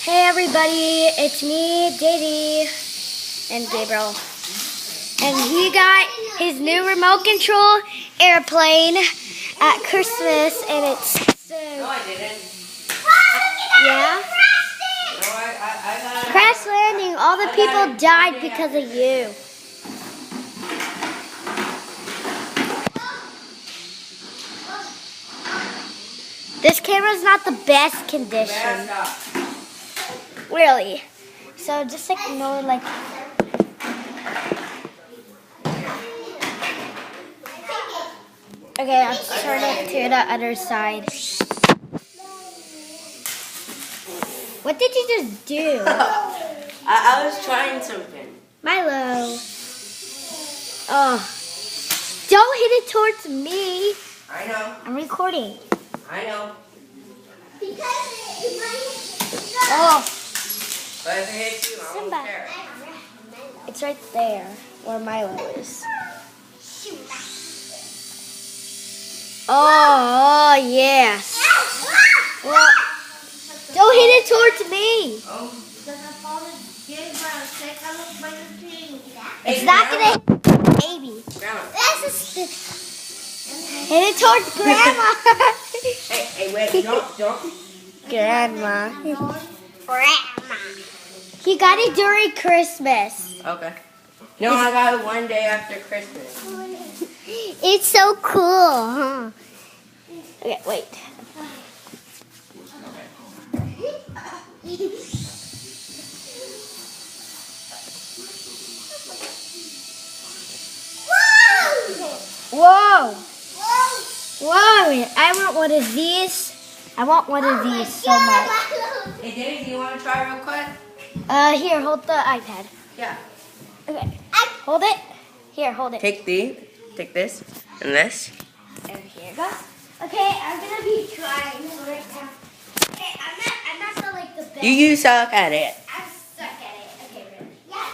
Hey everybody, it's me, Daisy, and Gabriel. And he got his new remote control airplane at Christmas, and it's so... No, I didn't. Yeah? No, I got it. Crash landing, all the people died because of you. This camera's not the best condition. Really. So just ignore like... Okay, I'll turn it to the other side. What did you just do? I was trying something. Milo. Oh. Don't hit it towards me. I know. I'm recording. I know. Oh. But if it hits you, I won't Simba. care. It's right there where Milo is. Oh, yes. Well, don't hit it towards me. Oh. It's not going to hit the baby. Grandma. Hit it towards Grandma. Hey, wait, don't. Grandma. He got it during Christmas. Okay. No, I got it one day after Christmas. It's so cool, huh? Okay, wait. Whoa! Whoa! I want one of these. I want one of these so much. Hey, Daisy, you want to try real quick? Here, hold the iPad. Yeah. Okay. Hold it. Here, hold it. Take this, and this. And here it goes. Okay, I'm gonna be trying right now. Okay, I'm not the, like the best. You suck at it. I'm stuck at it. Okay, ready? Yeah.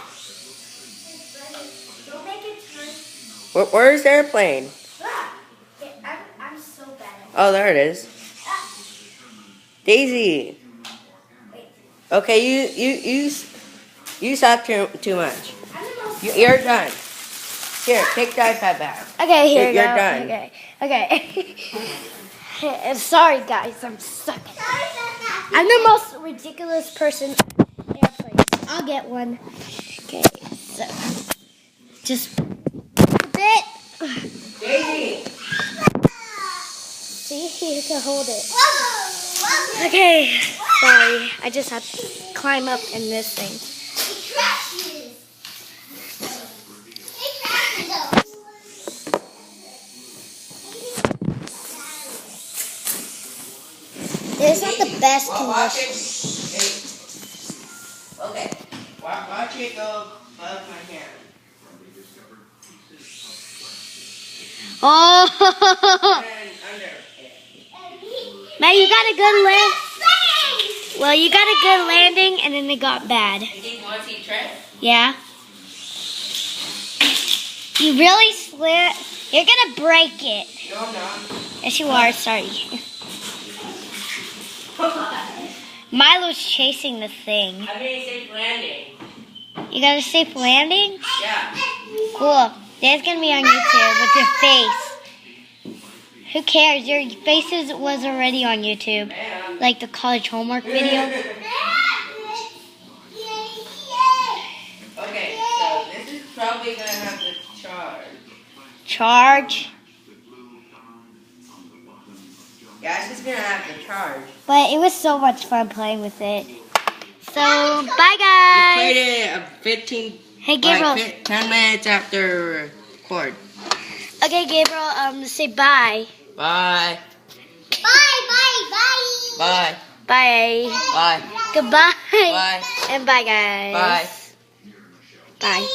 Don't make it turn. Where's the airplane? Okay, I'm so bad at it. Oh, there it is. Daisy. Wait. Okay, you suck too much. You're done. Here, take the iPad back. Okay, here you go. You're done. Okay. Sorry, guys. I'm stuck at it. I'm the most ridiculous person on airplanes. I'll get one. Okay, so just a bit. Daisy. See, you can hold it. Okay, sorry. I just have to climb up in this thing. It's not the best condition. Okay. Watch it go above my hand. Oh! And under it. Man, you got a good land. Well, you got a good landing, and then it got bad. You think once he tripped? Yeah. You really slid. You're gonna break it. No, I'm not. Yes, you are. Sorry. Milo's chasing the thing. I made a safe landing. You got a safe landing? Yeah. Cool. That's gonna be on YouTube with your face. Who cares? Your face was already on YouTube. Like the college homework video. Okay, so this is probably gonna have to charge. Charge. Yeah, it's just gonna have to charge. But it was so much fun playing with it. So, bye We guys. played it 15, Hey Gabriel. like 10 minutes after record. Okay, Gabriel, say bye. Bye. Bye. Bye. Bye. Bye. Goodbye. Bye. And bye, guys. Bye. Bye.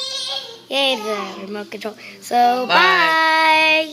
Yay, the remote control. So, Bye. bye.